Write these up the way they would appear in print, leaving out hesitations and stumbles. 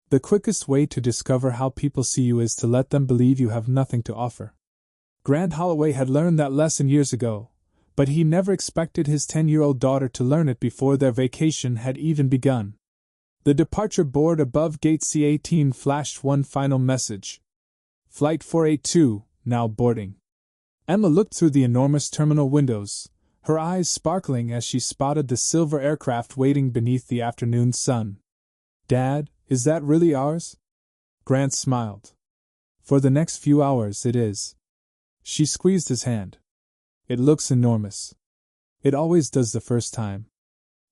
The quickest way to discover how people see you is to let them believe you have nothing to offer. Grant Holloway had learned that lesson years ago, but he never expected his 10-year-old daughter to learn it before their vacation had even begun. The departure board above gate C-18 flashed one final message. Flight 482, now boarding. Emma looked through the enormous terminal windows, her eyes sparkling as she spotted the silver aircraft waiting beneath the afternoon sun. Dad, is that really ours? Grant smiled. For the next few hours it is. She squeezed his hand. It looks enormous. It always does the first time.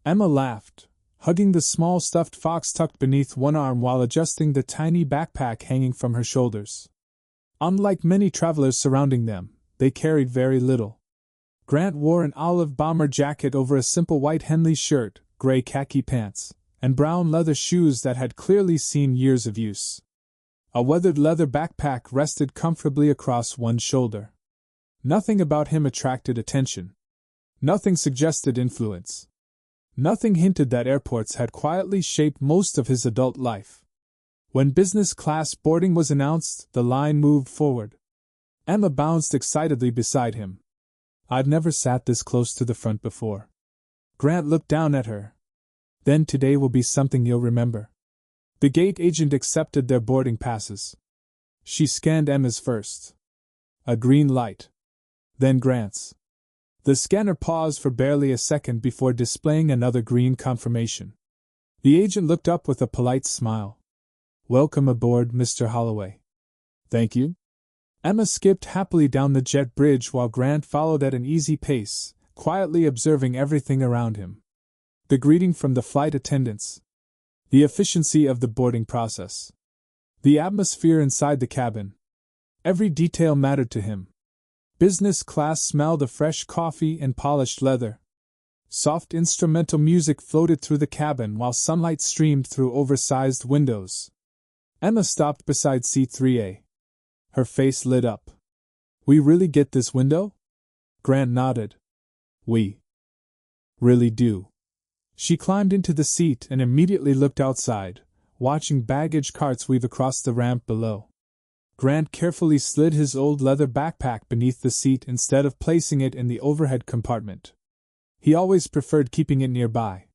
Emma laughed, hugging the small stuffed fox tucked beneath one arm while adjusting the tiny backpack hanging from her shoulders. Unlike many travelers surrounding them, they carried very little. Grant wore an olive bomber jacket over a simple white Henley shirt, gray khaki pants, and brown leather shoes that had clearly seen years of use. A weathered leather backpack rested comfortably across one shoulder. Nothing about him attracted attention. Nothing suggested influence. Nothing hinted that airports had quietly shaped most of his adult life. When business class boarding was announced, the line moved forward. Emma bounced excitedly beside him. I've never sat this close to the front before. Grant looked down at her. Then today will be something you'll remember. The gate agent accepted their boarding passes. She scanned Emma's first. A green light. Then Grant's. The scanner paused for barely a second before displaying another green confirmation. The agent looked up with a polite smile. Welcome aboard, Mr. Holloway. Thank you. Emma skipped happily down the jet bridge while Grant followed at an easy pace, quietly observing everything around him. The greeting from the flight attendants. The efficiency of the boarding process. The atmosphere inside the cabin. Every detail mattered to him. Business class smelled of fresh coffee and polished leather. Soft instrumental music floated through the cabin while sunlight streamed through oversized windows. Emma stopped beside C-3A. Her face lit up. We really get this window? Grant nodded. We really do. She climbed into the seat and immediately looked outside, watching baggage carts weave across the ramp below. Grant carefully slid his old leather backpack beneath the seat instead of placing it in the overhead compartment. He always preferred keeping it nearby.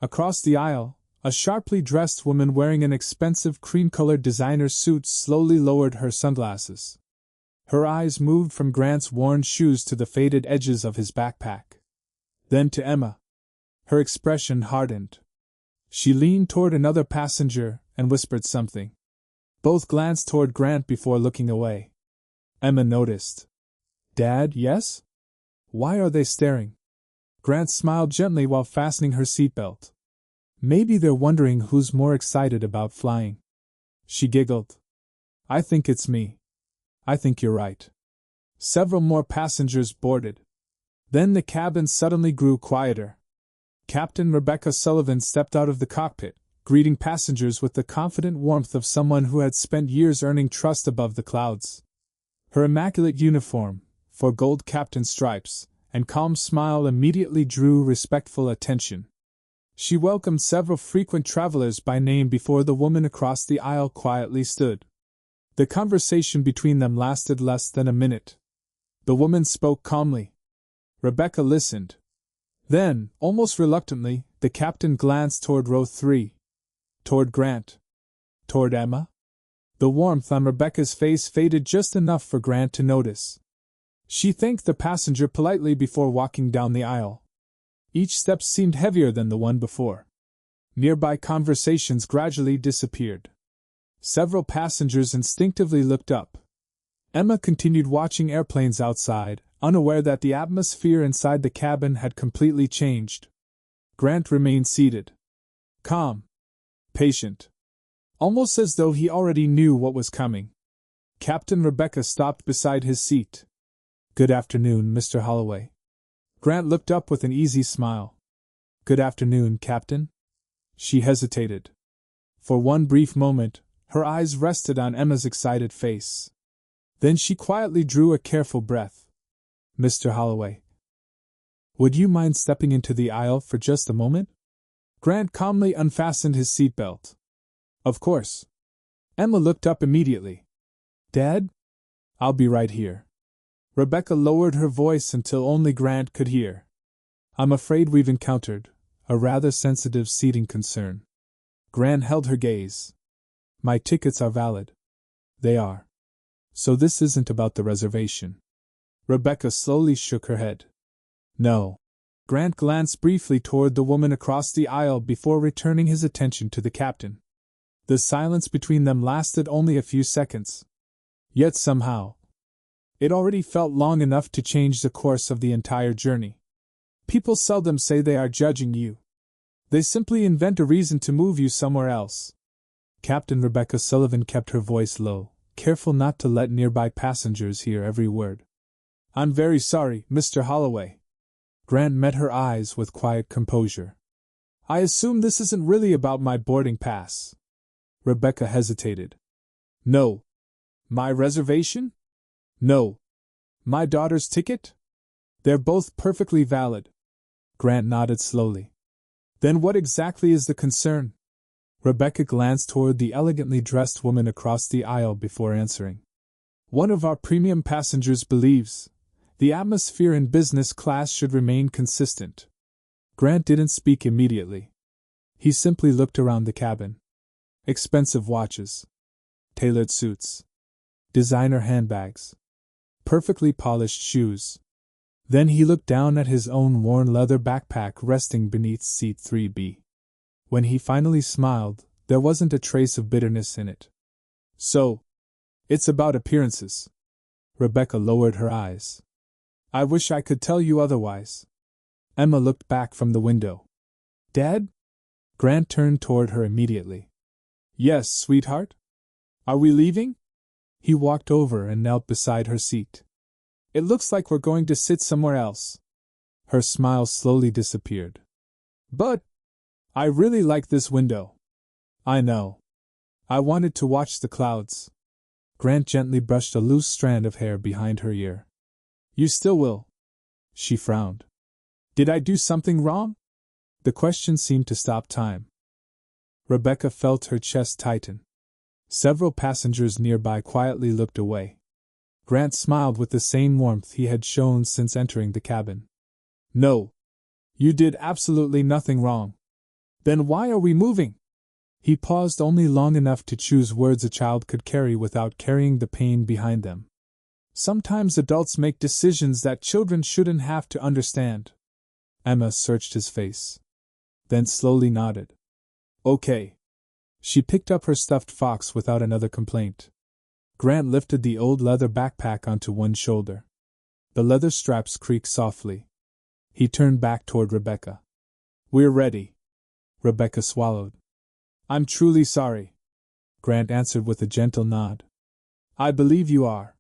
Across the aisle, a sharply dressed woman wearing an expensive cream-colored designer suit slowly lowered her sunglasses. Her eyes moved from Grant's worn shoes to the faded edges of his backpack. Then to Emma. Her expression hardened. She leaned toward another passenger and whispered something. Both glanced toward Grant before looking away. Emma noticed. Dad, yes? Why are they staring? Grant smiled gently while fastening her seatbelt. Maybe they're wondering who's more excited about flying. She giggled. I think it's me. I think you're right. Several more passengers boarded. Then the cabin suddenly grew quieter. Captain Rebecca Sullivan stepped out of the cockpit, greeting passengers with the confident warmth of someone who had spent years earning trust above the clouds. Her immaculate uniform, for gold captain stripes, and calm smile immediately drew respectful attention. She welcomed several frequent travelers by name before the woman across the aisle quietly stood. The conversation between them lasted less than a minute. The woman spoke calmly. Rebecca listened. Then, almost reluctantly, the captain glanced toward row 3. Toward Grant. Toward Emma. The warmth on Rebecca's face faded just enough for Grant to notice. She thanked the passenger politely before walking down the aisle. Each step seemed heavier than the one before. Nearby conversations gradually disappeared. Several passengers instinctively looked up. Emma continued watching airplanes outside, unaware that the atmosphere inside the cabin had completely changed. Grant remained seated. Calm. Patient. Almost as though he already knew what was coming. Captain Rebecca stopped beside his seat. Good afternoon, Mr. Holloway. Grant looked up with an easy smile. Good afternoon, Captain. She hesitated. For one brief moment, her eyes rested on Emma's excited face. Then she quietly drew a careful breath. Mr. Holloway, would you mind stepping into the aisle for just a moment? Grant calmly unfastened his seatbelt. Of course. Emma looked up immediately. Dad? I'll be right here. Rebecca lowered her voice until only Grant could hear. I'm afraid we've encountered a rather sensitive seating concern. Grant held her gaze. My tickets are valid. They are. So this isn't about the reservation. Rebecca slowly shook her head. No. Grant glanced briefly toward the woman across the aisle before returning his attention to the captain. The silence between them lasted only a few seconds. Yet somehow, it already felt long enough to change the course of the entire journey. People seldom say they are judging you. They simply invent a reason to move you somewhere else. Captain Rebecca Sullivan kept her voice low, careful not to let nearby passengers hear every word. I'm very sorry, Mr. Holloway. Grant met her eyes with quiet composure. I assume this isn't really about my boarding pass. Rebecca hesitated. No. My reservation? No. My daughter's ticket? They're both perfectly valid. Grant nodded slowly. Then what exactly is the concern? Rebecca glanced toward the elegantly dressed woman across the aisle before answering. One of our premium passengers believes the atmosphere in business class should remain consistent. Grant didn't speak immediately. He simply looked around the cabin. Expensive watches, tailored suits, designer handbags, perfectly polished shoes. Then he looked down at his own worn leather backpack resting beneath seat 3B. When he finally smiled, there wasn't a trace of bitterness in it. So, it's about appearances. Rebecca lowered her eyes. I wish I could tell you otherwise. Emma looked back from the window. Dad? Grant turned toward her immediately. Yes, sweetheart? Are we leaving? He walked over and knelt beside her seat. It looks like we're going to sit somewhere else. Her smile slowly disappeared. But I really like this window. I know. I wanted to watch the clouds. Grant gently brushed a loose strand of hair behind her ear. You still will? She frowned. Did I do something wrong? The question seemed to stop time. Rebecca felt her chest tighten. Several passengers nearby quietly looked away. Grant smiled with the same warmth he had shown since entering the cabin. No. You did absolutely nothing wrong. Then why are we moving? He paused only long enough to choose words a child could carry without carrying the pain behind them. Sometimes adults make decisions that children shouldn't have to understand. Emma searched his face. Then slowly nodded. Okay. She picked up her stuffed fox without another complaint. Grant lifted the old leather backpack onto one shoulder. The leather straps creaked softly. He turned back toward Rebecca. We're ready. Rebecca swallowed. I'm truly sorry. Grant answered with a gentle nod. I believe you are.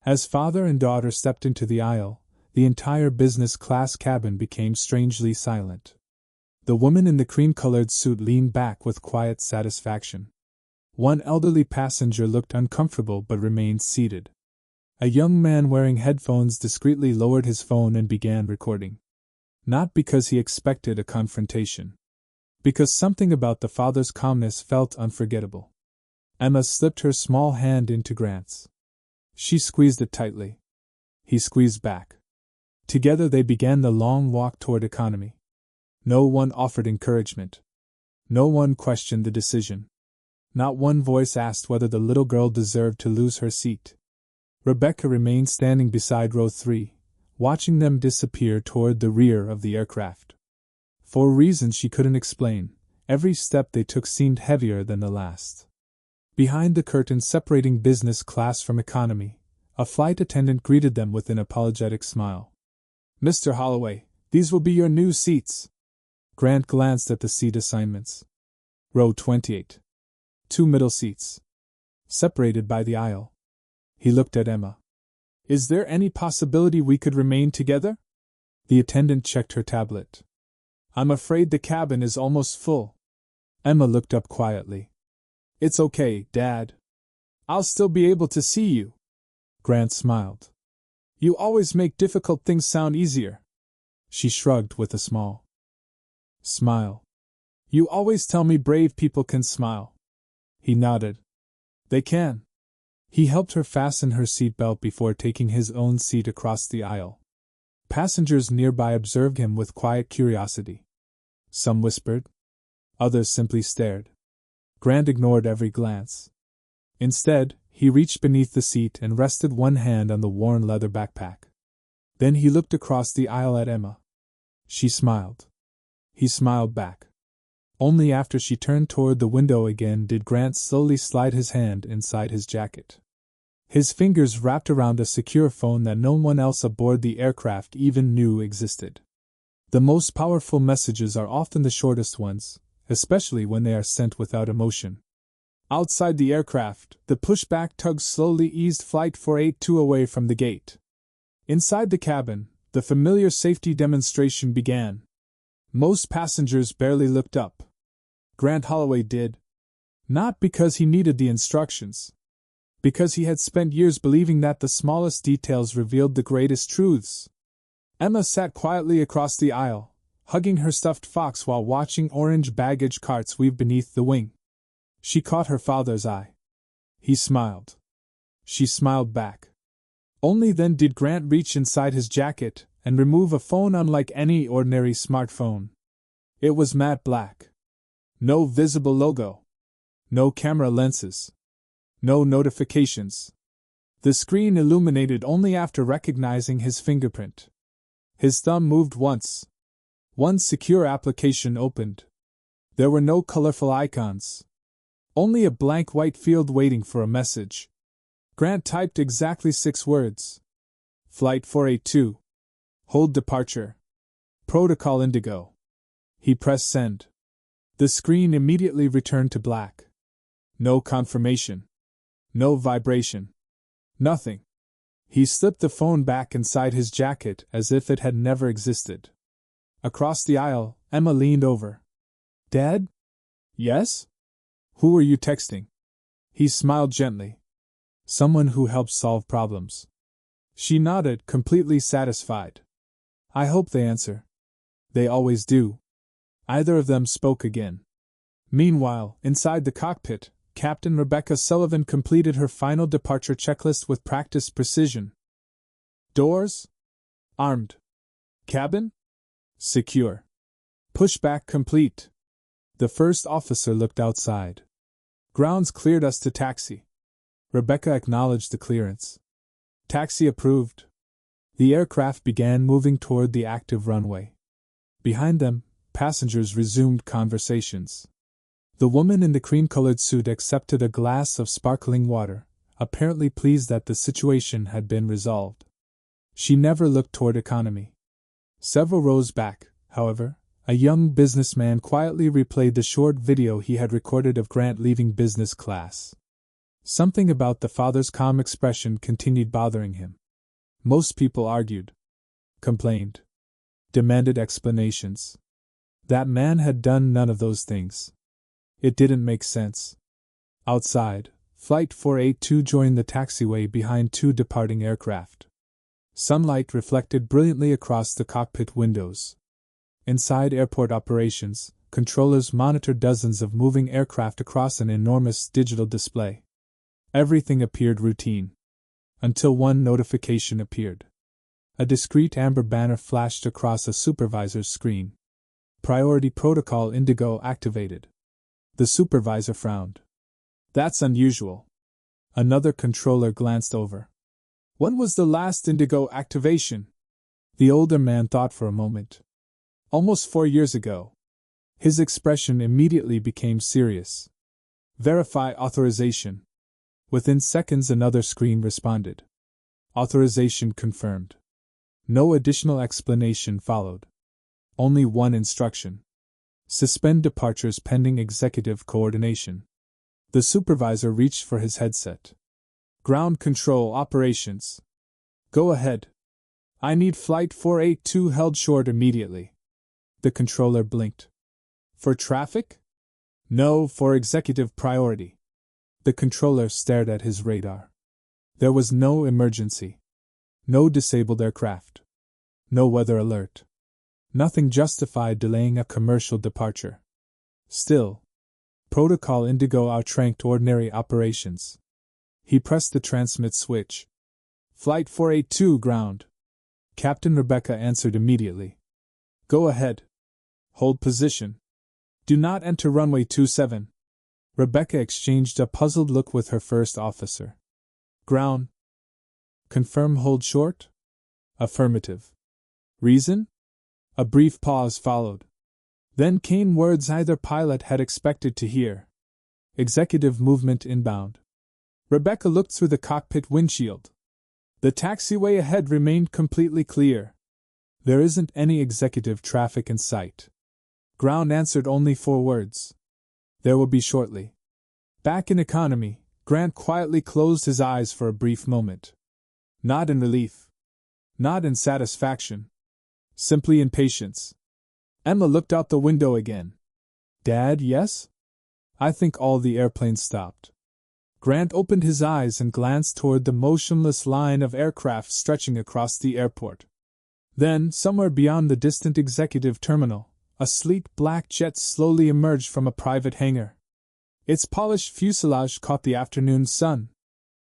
As father and daughter stepped into the aisle, the entire business class cabin became strangely silent. The woman in the cream-colored suit leaned back with quiet satisfaction. One elderly passenger looked uncomfortable but remained seated. A young man wearing headphones discreetly lowered his phone and began recording. Not because he expected a confrontation. Because something about the father's calmness felt unforgettable. Emma slipped her small hand into Grant's. She squeezed it tightly. He squeezed back. Together they began the long walk toward economy. No one offered encouragement. No one questioned the decision. Not one voice asked whether the little girl deserved to lose her seat. Rebecca remained standing beside row 3, watching them disappear toward the rear of the aircraft. For reasons she couldn't explain, every step they took seemed heavier than the last. Behind the curtain separating business class from economy, a flight attendant greeted them with an apologetic smile. Mr. Holloway, these will be your new seats. Grant glanced at the seat assignments. Row 28. 2 middle seats. Separated by the aisle. He looked at Emma. Is there any possibility we could remain together? The attendant checked her tablet. I'm afraid the cabin is almost full. Emma looked up quietly. It's okay, Dad. I'll still be able to see you. Grant smiled. You always make difficult things sound easier. She shrugged with a small smile. You always tell me brave people can smile. He nodded. They can. He helped her fasten her seatbelt before taking his own seat across the aisle. Passengers nearby observed him with quiet curiosity. Some whispered. Others simply stared. Grant ignored every glance. Instead, he reached beneath the seat and rested one hand on the worn leather backpack. Then he looked across the aisle at Emma. She smiled. He smiled back. Only after she turned toward the window again did Grant slowly slide his hand inside his jacket. His fingers wrapped around a secure phone that no one else aboard the aircraft even knew existed. The most powerful messages are often the shortest ones, especially when they are sent without emotion. Outside the aircraft, the pushback tug slowly eased Flight 482 away from the gate. Inside the cabin, the familiar safety demonstration began. Most passengers barely looked up. Grant Holloway did. Not because he needed the instructions. Because he had spent years believing that the smallest details revealed the greatest truths. Emma sat quietly across the aisle, hugging her stuffed fox while watching orange baggage carts weave beneath the wing. She caught her father's eye. He smiled. She smiled back. Only then did Grant reach inside his jacket and remove a phone unlike any ordinary smartphone. It was matte black. No visible logo. No camera lenses. No notifications. The screen illuminated only after recognizing his fingerprint. His thumb moved once. One secure application opened. There were no colorful icons. Only a blank white field waiting for a message. Grant typed exactly 6 words. Flight 482. Hold departure. Protocol Indigo. He pressed send. The screen immediately returned to black. No confirmation. No vibration. Nothing. He slipped the phone back inside his jacket as if it had never existed. Across the aisle, Emma leaned over. Dad? Yes? Who were you texting? He smiled gently. Someone who helps solve problems. She nodded, completely satisfied. I hope they answer. They always do. Either of them spoke again. Meanwhile, inside the cockpit, Captain Rebecca Sullivan completed her final departure checklist with practiced precision. Doors? Armed. Cabin? Secure. Pushback complete. The first officer looked outside. Grounds cleared us to taxi. Rebecca acknowledged the clearance. Taxi approved. The aircraft began moving toward the active runway. Behind them, passengers resumed conversations. The woman in the cream-colored suit accepted a glass of sparkling water, apparently pleased that the situation had been resolved. She never looked toward economy. Several rows back, however, a young businessman quietly replayed the short video he had recorded of Grant leaving business class. Something about the father's calm expression continued bothering him. Most people argued, complained, demanded explanations. That man had done none of those things. It didn't make sense. Outside, Flight 482 joined the taxiway behind 2 departing aircraft. Sunlight reflected brilliantly across the cockpit windows. Inside airport operations, controllers monitored dozens of moving aircraft across an enormous digital display. Everything appeared routine. Until one notification appeared. A discreet amber banner flashed across a supervisor's screen. Priority Protocol Indigo activated. The supervisor frowned. That's unusual. Another controller glanced over. When was the last Indigo activation? The older man thought for a moment. Almost 4 years ago. His expression immediately became serious. Verify authorization. Within seconds another screen responded. Authorization confirmed. No additional explanation followed. Only one instruction. Suspend departures pending executive coordination. The supervisor reached for his headset. Ground control operations. Go ahead. I need Flight 482 held short immediately. The controller blinked. For traffic? No, for executive priority. The controller stared at his radar. There was no emergency. No disabled aircraft. No weather alert. Nothing justified delaying a commercial departure. Still, Protocol Indigo outranked ordinary operations. He pressed the transmit switch. Flight 482 ground. Captain Rebecca answered immediately. Go ahead. Hold position. Do not enter runway 27. Rebecca exchanged a puzzled look with her first officer. Ground. Confirm hold short? Affirmative. Reason? A brief pause followed. Then came words either pilot had expected to hear. Executive movement inbound. Rebecca looked through the cockpit windshield. The taxiway ahead remained completely clear. There isn't any executive traffic in sight. Ground answered only 4 words. There will be shortly. Back in economy, Grant quietly closed his eyes for a brief moment. Not in relief. Not in satisfaction. Simply in patience. Emma looked out the window again. Dad, yes? I think all the airplanes stopped. Grant opened his eyes and glanced toward the motionless line of aircraft stretching across the airport. Then, somewhere beyond the distant executive terminal, a sleek black jet slowly emerged from a private hangar. Its polished fuselage caught the afternoon sun.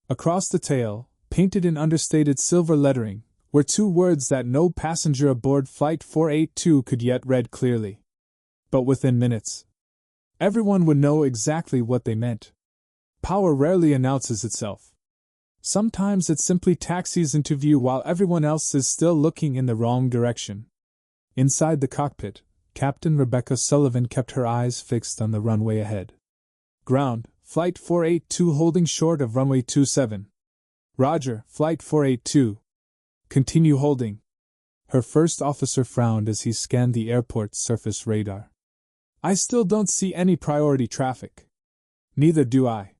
Across the tail, painted in understated silver lettering, were 2 words that no passenger aboard Flight 482 could yet read clearly. But within minutes, everyone would know exactly what they meant. Power rarely announces itself. Sometimes it simply taxis into view while everyone else is still looking in the wrong direction. Inside the cockpit, Captain Rebecca Sullivan kept her eyes fixed on the runway ahead. Ground, Flight 482 holding short of runway 27. Roger, Flight 482. Continue holding. Her first officer frowned as he scanned the airport's surface radar. I still don't see any priority traffic. Neither do I.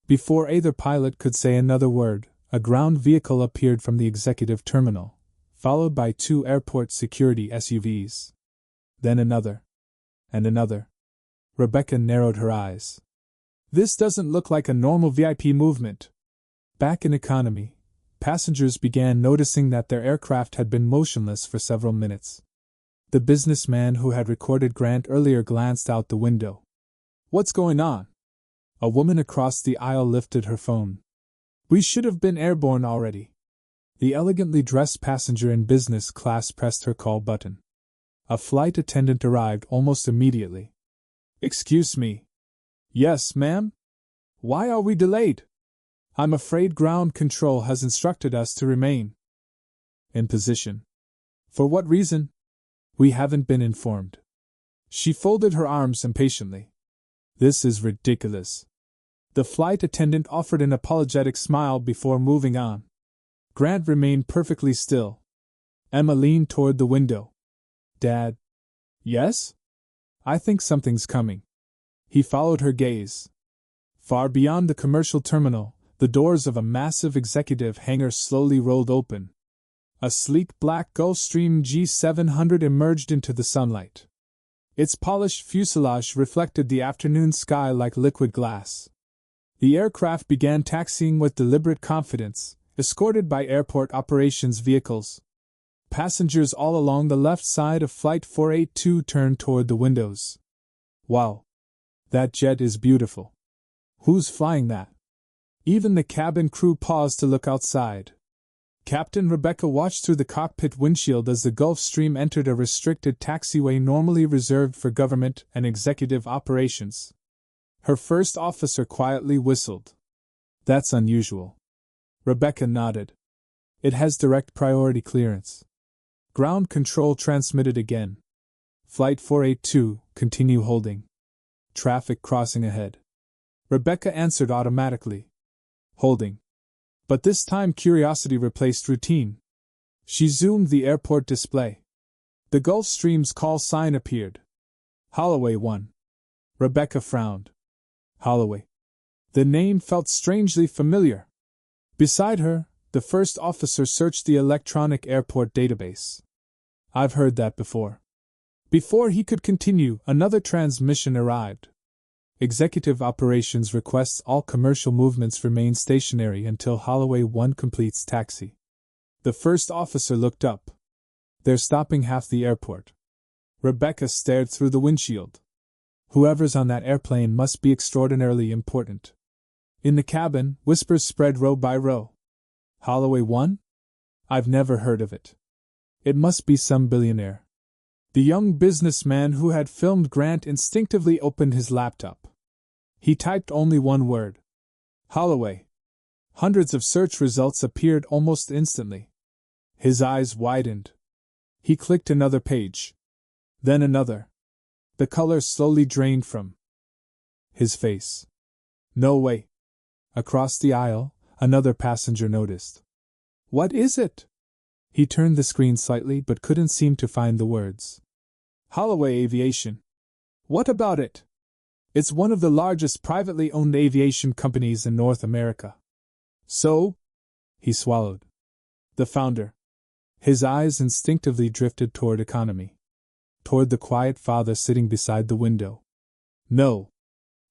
Before either pilot could say another word, a ground vehicle appeared from the executive terminal, followed by 2 airport security SUVs. Then another. And another. Rebecca narrowed her eyes. This doesn't look like a normal VIP movement. Back in economy, passengers began noticing that their aircraft had been motionless for several minutes. The businessman who had recorded Grant earlier glanced out the window. What's going on? A woman across the aisle lifted her phone. We should have been airborne already. The elegantly dressed passenger in business class pressed her call button. A flight attendant arrived almost immediately. Excuse me. Yes, ma'am? Why are we delayed? I'm afraid ground control has instructed us to remain in position. For what reason? We haven't been informed. She folded her arms impatiently. This is ridiculous. The flight attendant offered an apologetic smile before moving on. Grant remained perfectly still. Emma leaned toward the window. Dad? Yes? I think something's coming. He followed her gaze. Far beyond the commercial terminal, the doors of a massive executive hangar slowly rolled open. A sleek black Gulfstream G700 emerged into the sunlight. Its polished fuselage reflected the afternoon sky like liquid glass. The aircraft began taxiing with deliberate confidence, escorted by airport operations vehicles. Passengers all along the left side of Flight 482 turned toward the windows. Wow! That jet is beautiful. Who's flying that? Even the cabin crew paused to look outside. Captain Rebecca watched through the cockpit windshield as the Gulfstream entered a restricted taxiway normally reserved for government and executive operations. Her first officer quietly whistled. That's unusual. Rebecca nodded. It has direct priority clearance. Ground control transmitted again. Flight 482, continue holding. Traffic crossing ahead. Rebecca answered automatically. Holding. But this time curiosity replaced routine. She zoomed the airport display. The Gulfstream's call sign appeared. Holloway One. Rebecca frowned. Holloway. The name felt strangely familiar. Beside her, the first officer searched the electronic airport database. I've heard that before. Before he could continue, another transmission arrived. Executive Operations requests all commercial movements remain stationary until Holloway One completes taxi. The first officer looked up. They're stopping half the airport. Rebecca stared through the windshield. Whoever's on that airplane must be extraordinarily important. In the cabin, whispers spread row by row. Holloway One? I've never heard of it. It must be some billionaire. The young businessman who had filmed Grant instinctively opened his laptop. He typed only one word. Holloway. Hundreds of search results appeared almost instantly. His eyes widened. He clicked another page. Then another. The color slowly drained from his face. No way. Across the aisle, another passenger noticed. What is it? He turned the screen slightly but couldn't seem to find the words. Holloway Aviation. What about it? It's one of the largest privately owned aviation companies in North America. So? He swallowed. The founder. His eyes instinctively drifted toward economy. Toward the quiet father sitting beside the window. No.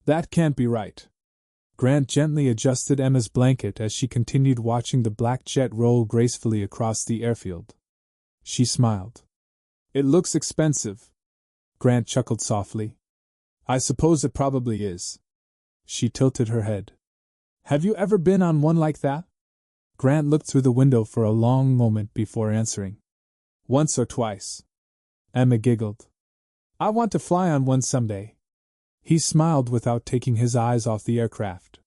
That can't be right. Grant gently adjusted Emma's blanket as she continued watching the black jet roll gracefully across the airfield. She smiled. It looks expensive. Grant chuckled softly. I suppose it probably is. She tilted her head. Have you ever been on one like that? Grant looked through the window for a long moment before answering. Once or twice. Emma giggled. I want to fly on one someday. He smiled without taking his eyes off the aircraft.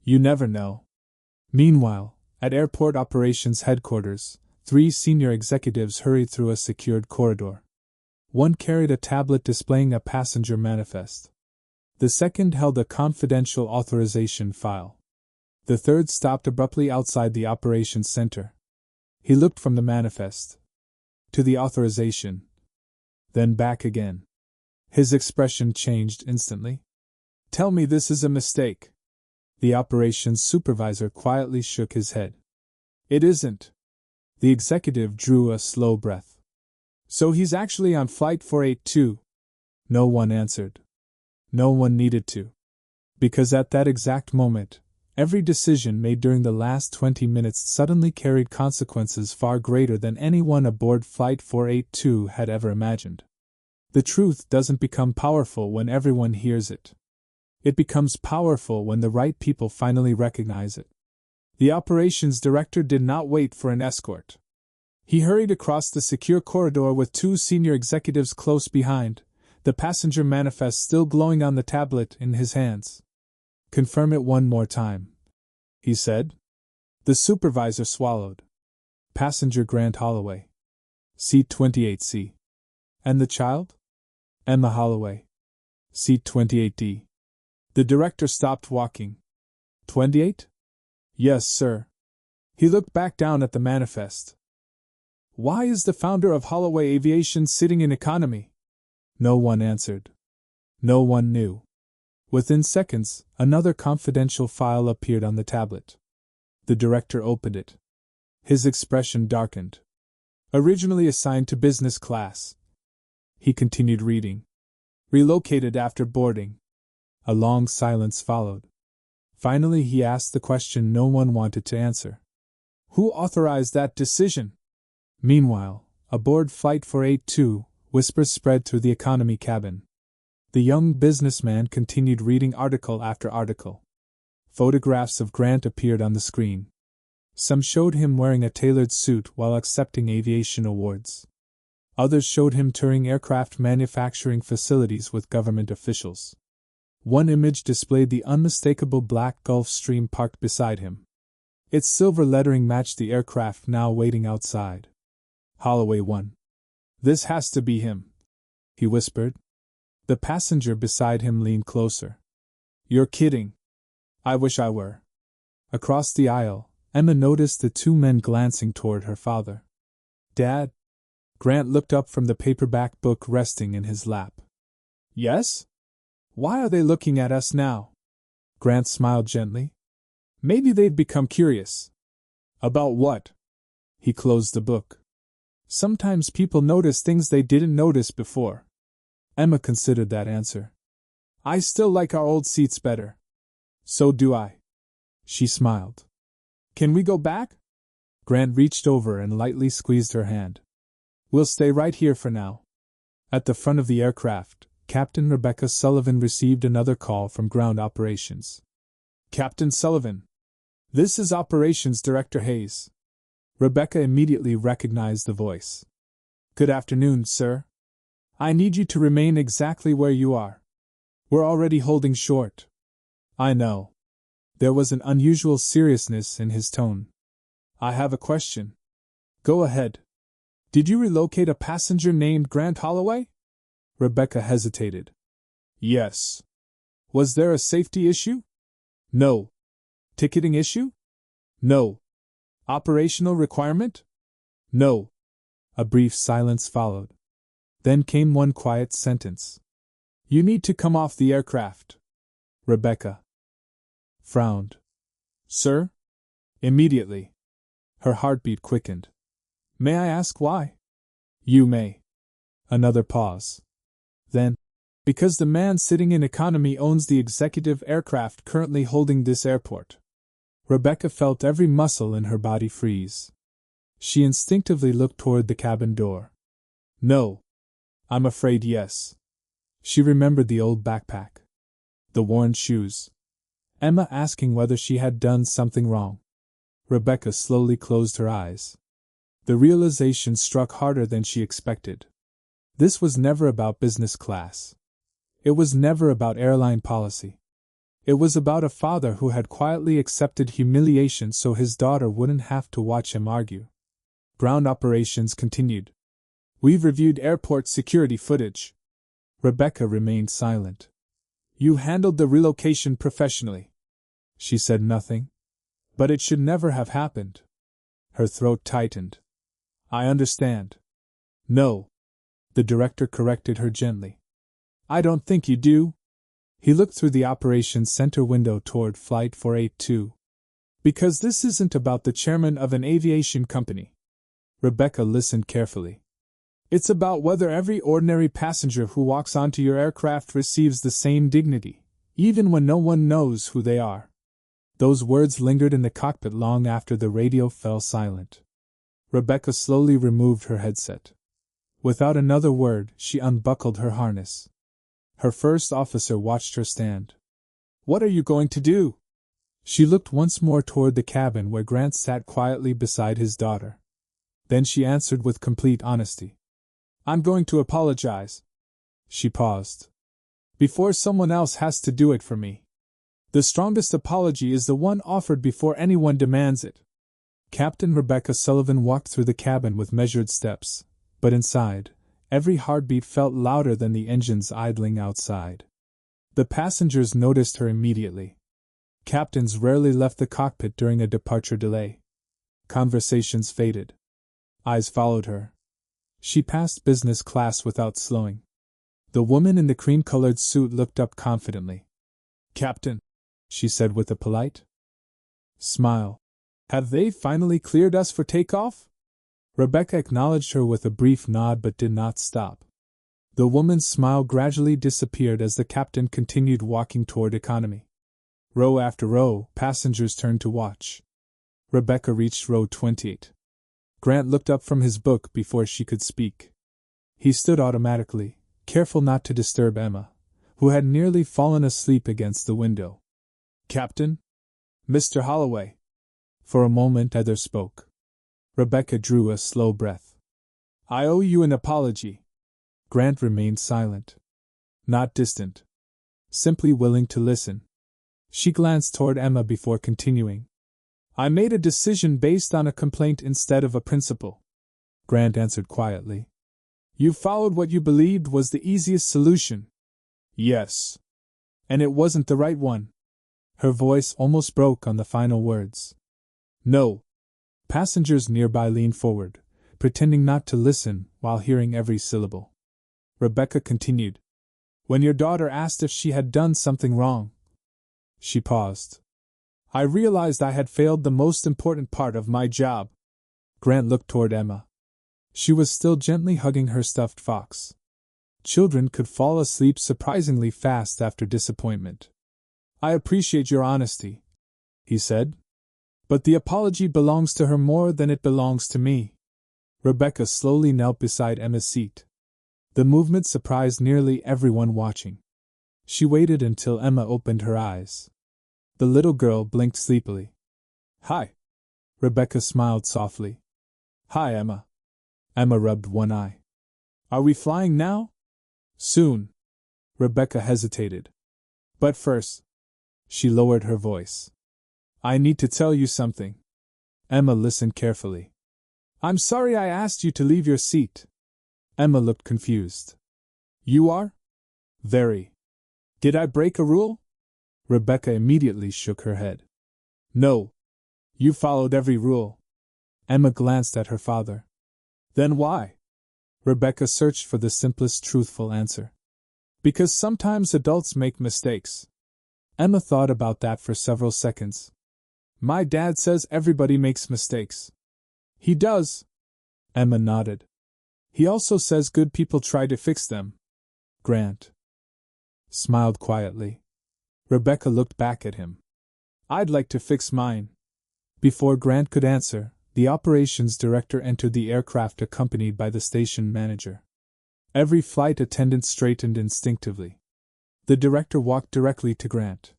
You never know. Meanwhile, at airport operations headquarters, 3 senior executives hurried through a secured corridor. One carried a tablet displaying a passenger manifest. The second held a confidential authorization file. The third stopped abruptly outside the operations center. He looked from the manifest to the authorization, then back again. His expression changed instantly. Tell me this is a mistake. The operations supervisor quietly shook his head. It isn't. The executive drew a slow breath. So he's actually on Flight 482? No one answered. No one needed to. Because at that exact moment, every decision made during the last 20 minutes suddenly carried consequences far greater than anyone aboard Flight 482 had ever imagined. The truth doesn't become powerful when everyone hears it. It becomes powerful when the right people finally recognize it. The operations director did not wait for an escort. He hurried across the secure corridor with 2 senior executives close behind, the passenger manifest still glowing on the tablet in his hands. Confirm it one more time, he said. The supervisor swallowed. Passenger Grant Holloway. Seat 28C. And the child? Emma Holloway. Seat 28D. The director stopped walking. 28? Yes, sir. He looked back down at the manifest. Why is the founder of Holloway Aviation sitting in economy? No one answered. No one knew. Within seconds, another confidential file appeared on the tablet. The director opened it. His expression darkened. Originally assigned to business class. He continued reading. Relocated after boarding. A long silence followed. Finally he asked the question no one wanted to answer. Who authorized that decision? Meanwhile, aboard Flight 482, whispers spread through the economy cabin. The young businessman continued reading article after article. Photographs of Grant appeared on the screen. Some showed him wearing a tailored suit while accepting aviation awards. Others showed him touring aircraft manufacturing facilities with government officials. One image displayed the unmistakable black Gulfstream parked beside him. Its silver lettering matched the aircraft now waiting outside. Holloway One. This has to be him, he whispered. The passenger beside him leaned closer. You're kidding. I wish I were. Across the aisle, Emma noticed the 2 men glancing toward her father. Dad? Grant looked up from the paperback book resting in his lap. Yes? Why are they looking at us now? Grant smiled gently. Maybe they've become curious. About what? He closed the book. Sometimes people notice things they didn't notice before. Emma considered that answer. I still like our old seats better. So do I. She smiled. Can we go back? Grant reached over and lightly squeezed her hand. We'll stay right here for now. At the front of the aircraft, Captain Rebecca Sullivan received another call from ground operations. Captain Sullivan. This is Operations Director Hayes. Rebecca immediately recognized the voice. Good afternoon, sir. I need you to remain exactly where you are. We're already holding short. I know. There was an unusual seriousness in his tone. I have a question. Go ahead. Did you relocate a passenger named Grant Holloway? Rebecca hesitated. Yes. Was there a safety issue? No. Ticketing issue? No. Operational requirement? No. A brief silence followed. Then came one quiet sentence. You need to come off the aircraft. Rebecca frowned. Sir? Immediately. Her heartbeat quickened. May I ask why? You may. Another pause. Then, because the man sitting in economy owns the executive aircraft currently holding this airport. Rebecca felt every muscle in her body freeze. She instinctively looked toward the cabin door. No. I'm afraid yes. She remembered the old backpack. The worn shoes. Emma asking whether she had done something wrong. Rebecca slowly closed her eyes. The realization struck harder than she expected. This was never about business class. It was never about airline policy. It was about a father who had quietly accepted humiliation so his daughter wouldn't have to watch him argue. Ground operations continued. We've reviewed airport security footage. Rebecca remained silent. You handled the relocation professionally. She said nothing. But it should never have happened. Her throat tightened. I understand. No. The director corrected her gently. I don't think you do. He looked through the operations center window toward Flight 482. Because this isn't about the chairman of an aviation company. Rebecca listened carefully. It's about whether every ordinary passenger who walks onto your aircraft receives the same dignity, even when no one knows who they are. Those words lingered in the cockpit long after the radio fell silent. Rebecca slowly removed her headset. Without another word, she unbuckled her harness. Her first officer watched her stand. What are you going to do? She looked once more toward the cabin where Grant sat quietly beside his daughter. Then she answered with complete honesty. I'm going to apologize. She paused. Before someone else has to do it for me. The strongest apology is the one offered before anyone demands it. Captain Rebecca Sullivan walked through the cabin with measured steps, but inside, every heartbeat felt louder than the engines idling outside. The passengers noticed her immediately. Captains rarely left the cockpit during a departure delay. Conversations faded. Eyes followed her. She passed business class without slowing. The woman in the cream-colored suit looked up confidently. Captain, she said with a polite smile. Have they finally cleared us for takeoff? Rebecca acknowledged her with a brief nod but did not stop. The woman's smile gradually disappeared as the captain continued walking toward economy. Row after row, passengers turned to watch. Rebecca reached row 28. Grant looked up from his book before she could speak. He stood automatically, careful not to disturb Emma, who had nearly fallen asleep against the window. Captain? Mr. Holloway. For a moment neither spoke. Rebecca drew a slow breath. I owe you an apology. Grant remained silent. Not distant. Simply willing to listen. She glanced toward Emma before continuing. I made a decision based on a complaint instead of a principle. Grant answered quietly. You followed what you believed was the easiest solution. Yes. And it wasn't the right one. Her voice almost broke on the final words. No. Passengers nearby leaned forward, pretending not to listen while hearing every syllable. Rebecca continued. When your daughter asked if she had done something wrong. She paused. I realized I had failed the most important part of my job. Grant looked toward Emma. She was still gently hugging her stuffed fox. Children could fall asleep surprisingly fast after disappointment. I appreciate your honesty, he said. But the apology belongs to her more than it belongs to me. Rebecca slowly knelt beside Emma's seat. The movement surprised nearly everyone watching. She waited until Emma opened her eyes. The little girl blinked sleepily. "Hi." Rebecca smiled softly. "Hi, Emma." Emma rubbed one eye. "Are we flying now?" "Soon." Rebecca hesitated. "But first." She lowered her voice. "I need to tell you something." Emma listened carefully. "I'm sorry I asked you to leave your seat." Emma looked confused. "You are?" "Very." "Did I break a rule?" Rebecca immediately shook her head. "No. You followed every rule." Emma glanced at her father. "Then why?" Rebecca searched for the simplest truthful answer. "Because sometimes adults make mistakes." Emma thought about that for several seconds. "My dad says everybody makes mistakes." "He does." Emma nodded. "He also says good people try to fix them." Grant smiled quietly. Rebecca looked back at him. "I'd like to fix mine." Before Grant could answer, the operations director entered the aircraft accompanied by the station manager. Every flight attendant straightened instinctively. The director walked directly to Grant.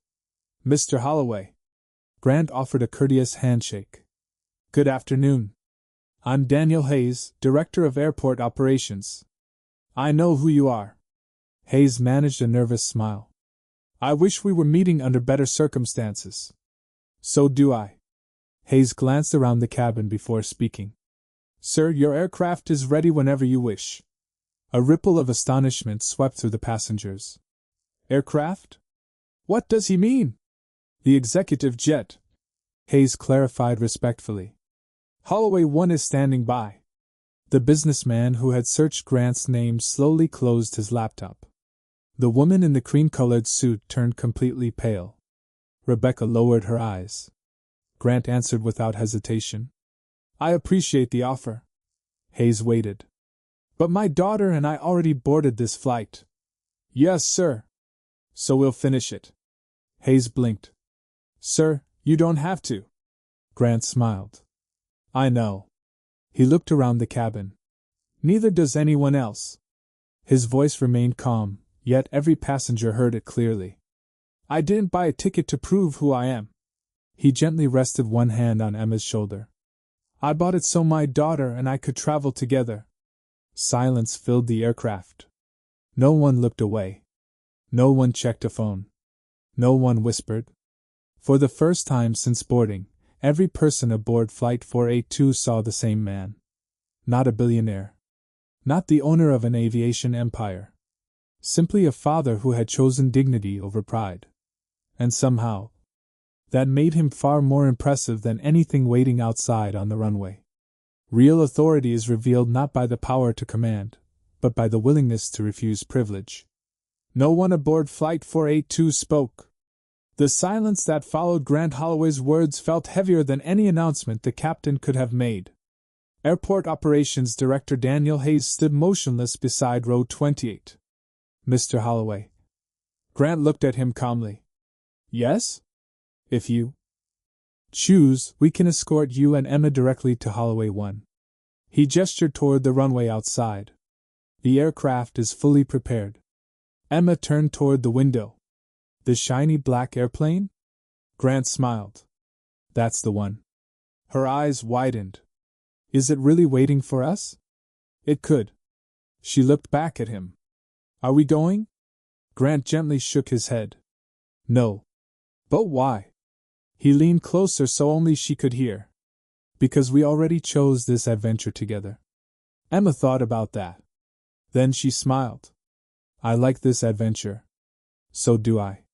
"Mr. Holloway." Grant offered a courteous handshake. "Good afternoon. I'm Daniel Hayes, Director of Airport Operations." "I know who you are." Hayes managed a nervous smile. "I wish we were meeting under better circumstances." "So do I." Hayes glanced around the cabin before speaking. "Sir, your aircraft is ready whenever you wish." A ripple of astonishment swept through the passengers. "Aircraft? What does he mean?" "The executive jet," Hayes clarified respectfully. "Holloway One is standing by." The businessman who had searched Grant's name slowly closed his laptop. The woman in the cream-colored suit turned completely pale. Rebecca lowered her eyes. Grant answered without hesitation. "I appreciate the offer." Hayes waited. "But my daughter and I already boarded this flight." "Yes, sir." "So we'll finish it." Hayes blinked. "Sir, you don't have to." Grant smiled. "I know." He looked around the cabin. "Neither does anyone else." His voice remained calm, yet every passenger heard it clearly. "I didn't buy a ticket to prove who I am." He gently rested one hand on Emma's shoulder. "I bought it so my daughter and I could travel together." Silence filled the aircraft. No one looked away. No one checked a phone. No one whispered. For the first time since boarding, every person aboard Flight 482 saw the same man. Not a billionaire. Not the owner of an aviation empire. Simply a father who had chosen dignity over pride. And somehow, that made him far more impressive than anything waiting outside on the runway. Real authority is revealed not by the power to command, but by the willingness to refuse privilege. No one aboard Flight 482 spoke. The silence that followed Grant Holloway's words felt heavier than any announcement the captain could have made. Airport Operations Director Daniel Hayes stood motionless beside row 28. "Mr. Holloway." Grant looked at him calmly. "Yes? If you choose, we can escort you and Emma directly to Holloway One." He gestured toward the runway outside. "The aircraft is fully prepared." Emma turned toward the window. "The shiny black airplane?" Grant smiled. "That's the one." Her eyes widened. "Is it really waiting for us?" "It could." She looked back at him. "Are we going?" Grant gently shook his head. "No." "But why?" He leaned closer so only she could hear. "Because we already chose this adventure together." Emma thought about that. Then she smiled. "I like this adventure." "So do I."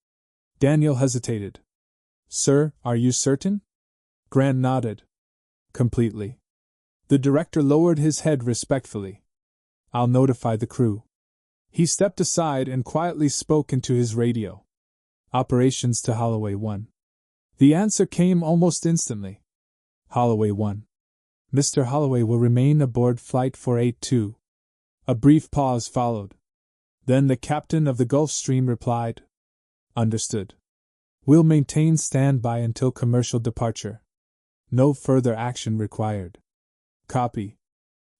Daniel hesitated. "Sir, are you certain?" Grant nodded. "Completely." The director lowered his head respectfully. "I'll notify the crew." He stepped aside and quietly spoke into his radio. "Operations to Holloway One." The answer came almost instantly. "Holloway One. Mr. Holloway will remain aboard Flight 482. A brief pause followed. Then the captain of the Gulfstream replied, "Understood. We'll maintain standby until commercial departure. No further action required." "Copy."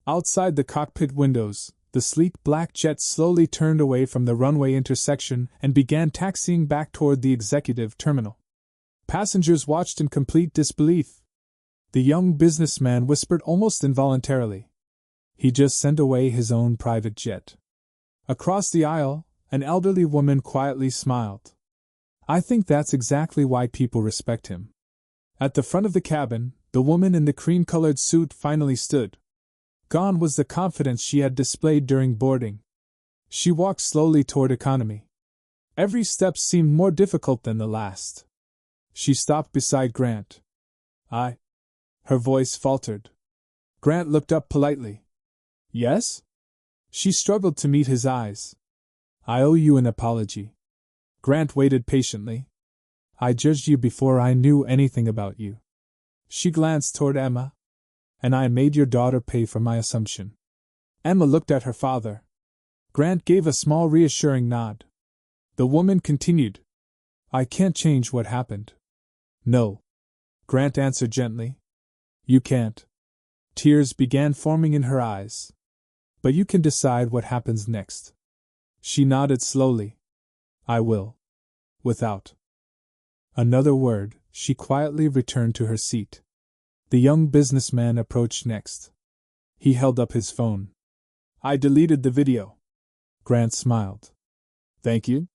Outside the cockpit windows, the sleek black jet slowly turned away from the runway intersection and began taxiing back toward the executive terminal. Passengers watched in complete disbelief. The young businessman whispered almost involuntarily, "He just sent away his own private jet." Across the aisle, an elderly woman quietly smiled. "I think that's exactly why people respect him." At the front of the cabin, the woman in the cream-colored suit finally stood. Gone was the confidence she had displayed during boarding. She walked slowly toward economy. Every step seemed more difficult than the last. She stopped beside Grant. Her voice faltered. Grant looked up politely. "Yes?" She struggled to meet his eyes. "I owe you an apology." Grant waited patiently. "I judged you before I knew anything about you." She glanced toward Emma. "And I made your daughter pay for my assumption." Emma looked at her father. Grant gave a small reassuring nod. The woman continued, "I can't change what happened." "No," Grant answered gently. "You can't." Tears began forming in her eyes. "But you can decide what happens next." She nodded slowly. "I will." Without another word, she quietly returned to her seat. The young businessman approached next. He held up his phone. "I deleted the video." Grant smiled. "Thank you."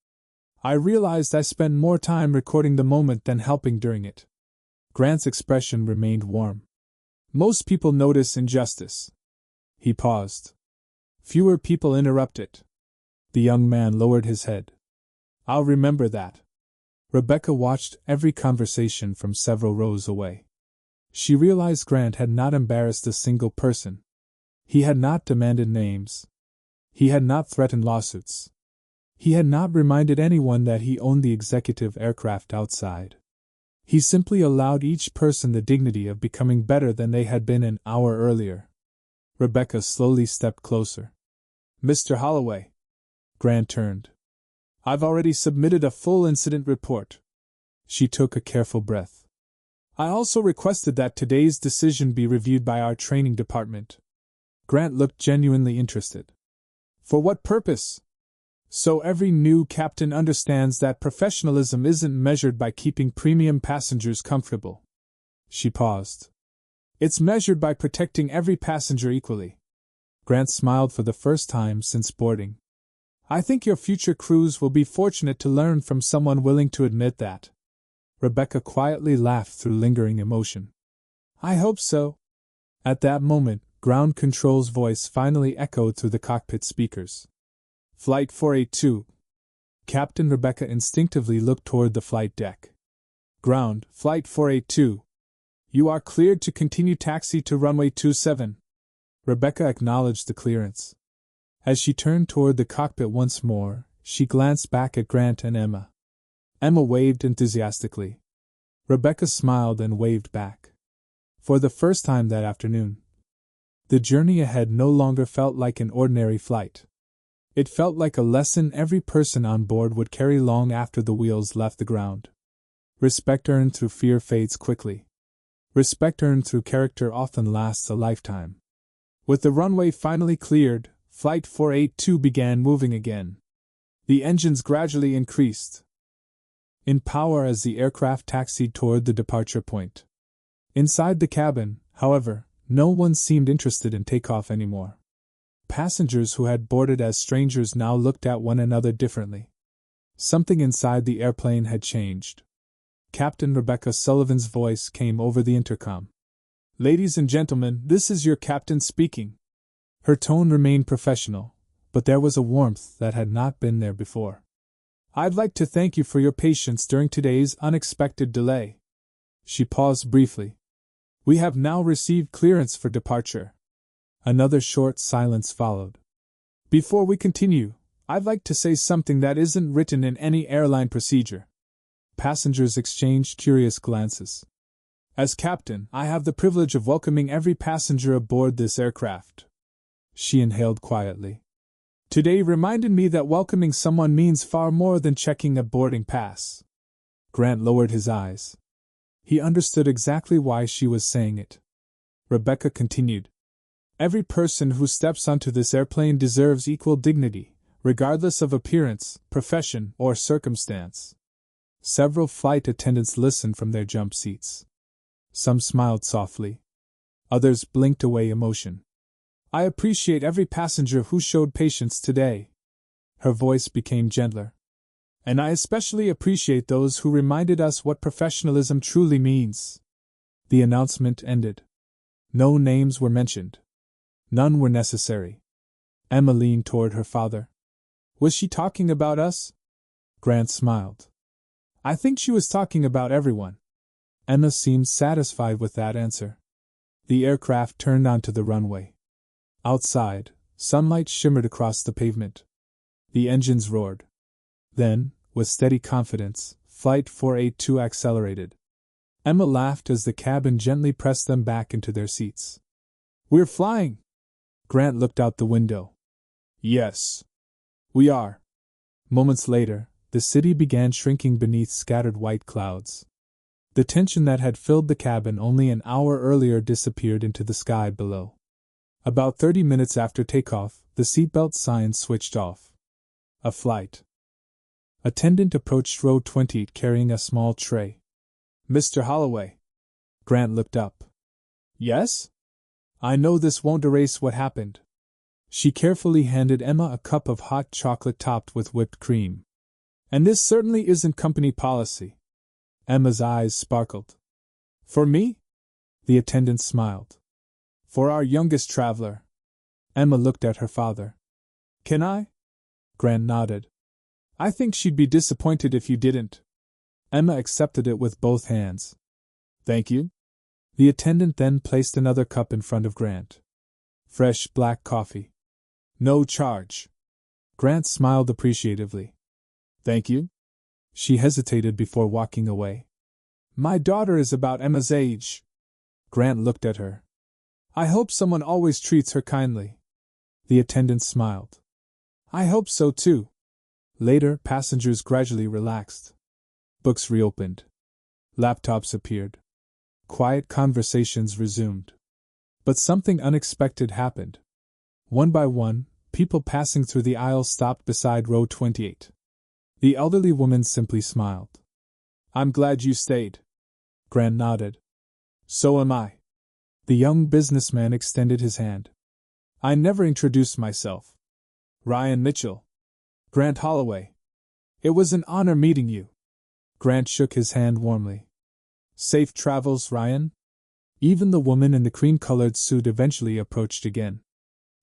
"I realized I spent more time recording the moment than helping during it." Grant's expression remained warm. "Most people notice injustice." He paused. "Fewer people interrupt it." The young man lowered his head. "I'll remember that." Rebecca watched every conversation from several rows away. She realized Grant had not embarrassed a single person. He had not demanded names. He had not threatened lawsuits. He had not reminded anyone that he owned the executive aircraft outside. He simply allowed each person the dignity of becoming better than they had been an hour earlier. Rebecca slowly stepped closer. "Mr. Holloway." Grant turned. "I've already submitted a full incident report." She took a careful breath. "I also requested that today's decision be reviewed by our training department." Grant looked genuinely interested. "For what purpose?" "So every new captain understands that professionalism isn't measured by keeping premium passengers comfortable." She paused. "It's measured by protecting every passenger equally." Grant smiled for the first time since boarding. "I think your future crews will be fortunate to learn from someone willing to admit that." Rebecca quietly laughed through lingering emotion. "I hope so." At that moment, ground control's voice finally echoed through the cockpit speakers. "Flight 482. Captain Rebecca instinctively looked toward the flight deck. "Ground, Flight 482. You are cleared to continue taxi to runway 27. Rebecca acknowledged the clearance. As she turned toward the cockpit once more, she glanced back at Grant and Emma. Emma waved enthusiastically. Rebecca smiled and waved back. For the first time that afternoon, the journey ahead no longer felt like an ordinary flight. It felt like a lesson every person on board would carry long after the wheels left the ground. Respect earned through fear fades quickly. Respect earned through character often lasts a lifetime. With the runway finally cleared, Flight 482 began moving again. The engines gradually increased in power as the aircraft taxied toward the departure point. Inside the cabin, however, no one seemed interested in takeoff anymore. Passengers who had boarded as strangers now looked at one another differently. Something inside the airplane had changed. Captain Rebecca Sullivan's voice came over the intercom. "Ladies and gentlemen, this is your captain speaking." Her tone remained professional, but there was a warmth that had not been there before. "I'd like to thank you for your patience during today's unexpected delay." She paused briefly. "We have now received clearance for departure." Another short silence followed. "Before we continue, I'd like to say something that isn't written in any airline procedure." Passengers exchanged curious glances. "As captain, I have the privilege of welcoming every passenger aboard this aircraft." She inhaled quietly. "Today reminded me that welcoming someone means far more than checking a boarding pass." Grant lowered his eyes. He understood exactly why she was saying it. Rebecca continued. Every person who steps onto this airplane deserves equal dignity, regardless of appearance, profession, or circumstance. Several flight attendants listened from their jump seats. Some smiled softly. Others blinked away emotion. I appreciate every passenger who showed patience today. Her voice became gentler. And I especially appreciate those who reminded us what professionalism truly means. The announcement ended. No names were mentioned. None were necessary. Emma leaned toward her father. Was she talking about us? Grant smiled. I think she was talking about everyone. Emma seemed satisfied with that answer. The aircraft turned onto the runway. Outside, sunlight shimmered across the pavement. The engines roared. Then, with steady confidence, Flight 482 accelerated. Emma laughed as the cabin gently pressed them back into their seats. We're flying! Grant looked out the window. Yes. We are. Moments later, the city began shrinking beneath scattered white clouds. The tension that had filled the cabin only an hour earlier disappeared into the sky below. About 30 minutes after takeoff, the seatbelt sign switched off. A flight attendant approached row 20 carrying a small tray. Mr. Holloway. Grant looked up. Yes? I know this won't erase what happened. She carefully handed Emma a cup of hot chocolate topped with whipped cream. And this certainly isn't company policy. Emma's eyes sparkled. For me? The attendant smiled. For our youngest traveler. Emma looked at her father. Can I? Grant nodded. I think she'd be disappointed if you didn't. Emma accepted it with both hands. Thank you. The attendant then placed another cup in front of Grant. Fresh black coffee. No charge. Grant smiled appreciatively. Thank you. She hesitated before walking away. My daughter is about Emma's age. Grant looked at her. I hope someone always treats her kindly. The attendant smiled. I hope so too. Later, passengers gradually relaxed. Books reopened. Laptops appeared. Quiet conversations resumed. But something unexpected happened. One by one, people passing through the aisle stopped beside row 28. The elderly woman simply smiled. I'm glad you stayed. Grant nodded. So am I. The young businessman extended his hand. I never introduced myself. Ryan Mitchell. Grant Holloway. It was an honor meeting you. Grant shook his hand warmly. Safe travels, Ryan? Even the woman in the cream-colored suit eventually approached again.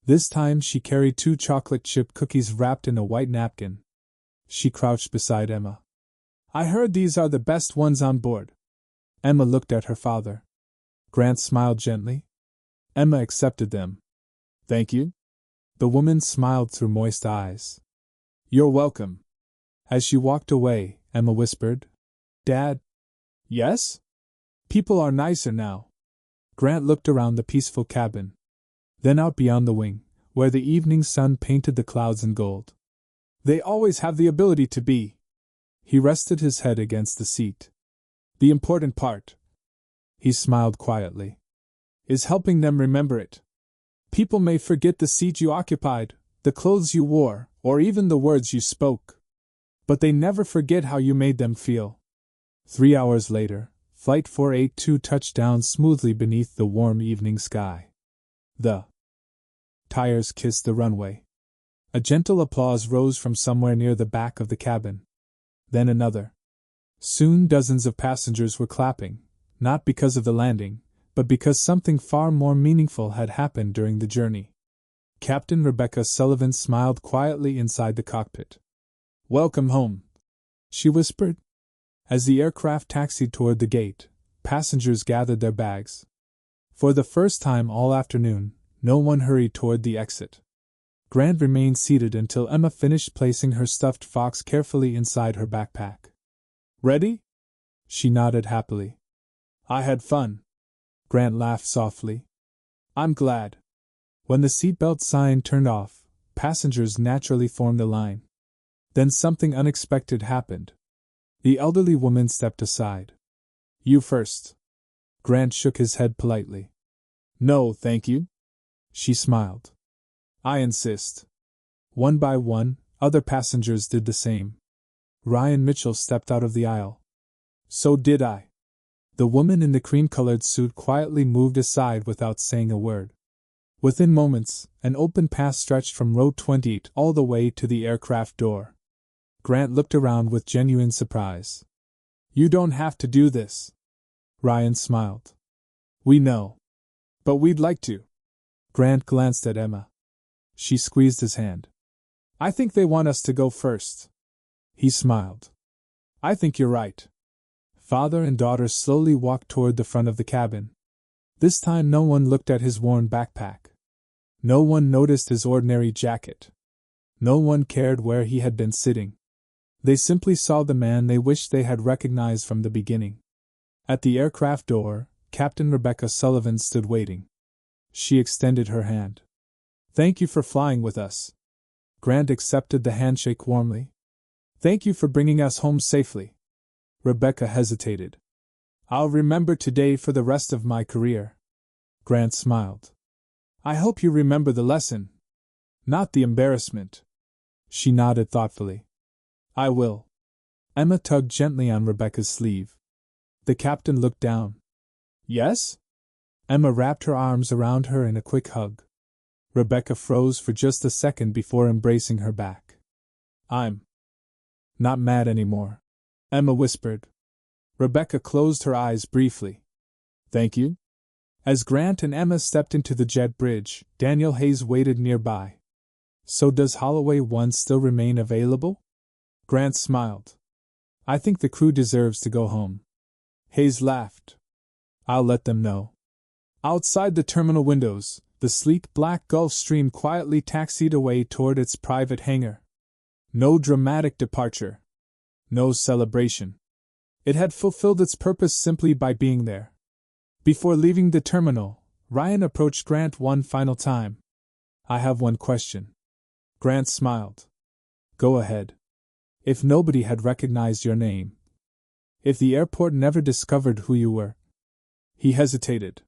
This time she carried 2 chocolate chip cookies wrapped in a white napkin. She crouched beside Emma. I heard these are the best ones on board. Emma looked at her father. Grant smiled gently. Emma accepted them. Thank you. The woman smiled through moist eyes. You're welcome. As she walked away, Emma whispered, Dad? Yes? People are nicer now. Grant looked around the peaceful cabin. Then out beyond the wing, where the evening sun painted the clouds in gold. They always have the ability to be. He rested his head against the seat. The important part, he smiled quietly, is helping them remember it. People may forget the seat you occupied, the clothes you wore, or even the words you spoke. But they never forget how you made them feel. 3 hours later, Flight 482 touched down smoothly beneath the warm evening sky. The tires kissed the runway. A gentle applause rose from somewhere near the back of the cabin. Then another. Soon dozens of passengers were clapping, not because of the landing, but because something far more meaningful had happened during the journey. Captain Rebecca Sullivan smiled quietly inside the cockpit. Welcome home, she whispered. As the aircraft taxied toward the gate, passengers gathered their bags. For the first time all afternoon, no one hurried toward the exit. Grant remained seated until Emma finished placing her stuffed fox carefully inside her backpack. Ready? She nodded happily. I had fun. Grant laughed softly. I'm glad. When the seatbelt sign turned off, passengers naturally formed a line. Then something unexpected happened. The elderly woman stepped aside. You first. Grant shook his head politely. No, thank you. She smiled. I insist. One by one, other passengers did the same. Ryan Mitchell stepped out of the aisle. So did I. The woman in the cream-colored suit quietly moved aside without saying a word. Within moments, an open path stretched from row 28 all the way to the aircraft door. Grant looked around with genuine surprise. You don't have to do this. Ryan smiled. We know. But we'd like to. Grant glanced at Emma. She squeezed his hand. I think they want us to go first. He smiled. I think you're right. Father and daughter slowly walked toward the front of the cabin. This time no one looked at his worn backpack. No one noticed his ordinary jacket. No one cared where he had been sitting. They simply saw the man they wished they had recognized from the beginning. At the aircraft door, Captain Rebecca Sullivan stood waiting. She extended her hand. Thank you for flying with us. Grant accepted the handshake warmly. Thank you for bringing us home safely. Rebecca hesitated. I'll remember today for the rest of my career. Grant smiled. I hope you remember the lesson. Not the embarrassment. She nodded thoughtfully. I will. Emma tugged gently on Rebecca's sleeve. The captain looked down. Yes? Emma wrapped her arms around her in a quick hug. Rebecca froze for just a second before embracing her back. I'm not mad anymore, Emma whispered. Rebecca closed her eyes briefly. Thank you? As Grant and Emma stepped into the jet bridge, Daniel Hayes waited nearby. So does Holloway One still remain available? Grant smiled. I think the crew deserves to go home. Hayes laughed. I'll let them know. Outside the terminal windows, the sleek black Gulfstream quietly taxied away toward its private hangar. No dramatic departure. No celebration. It had fulfilled its purpose simply by being there. Before leaving the terminal, Ryan approached Grant one final time. I have one question. Grant smiled. Go ahead. If nobody had recognized your name. If the airport never discovered who you were. He hesitated.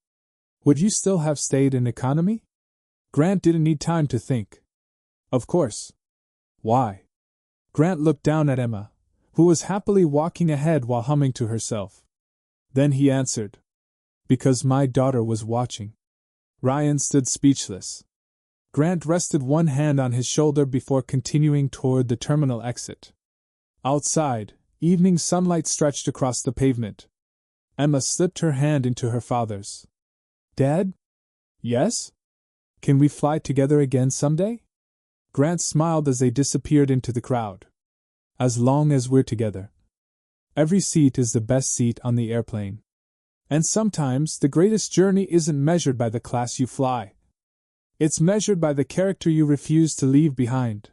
Would you still have stayed in economy? Grant didn't need time to think. Of course. Why? Grant looked down at Emma, who was happily walking ahead while humming to herself. Then he answered. Because my daughter was watching. Ryan stood speechless. Grant rested one hand on his shoulder before continuing toward the terminal exit. Outside, evening sunlight stretched across the pavement. Emma slipped her hand into her father's. Dad? Yes? Can we fly together again someday? Grant smiled as they disappeared into the crowd. As long as we're together. Every seat is the best seat on the airplane. And sometimes the greatest journey isn't measured by the class you fly. It's measured by the character you refuse to leave behind.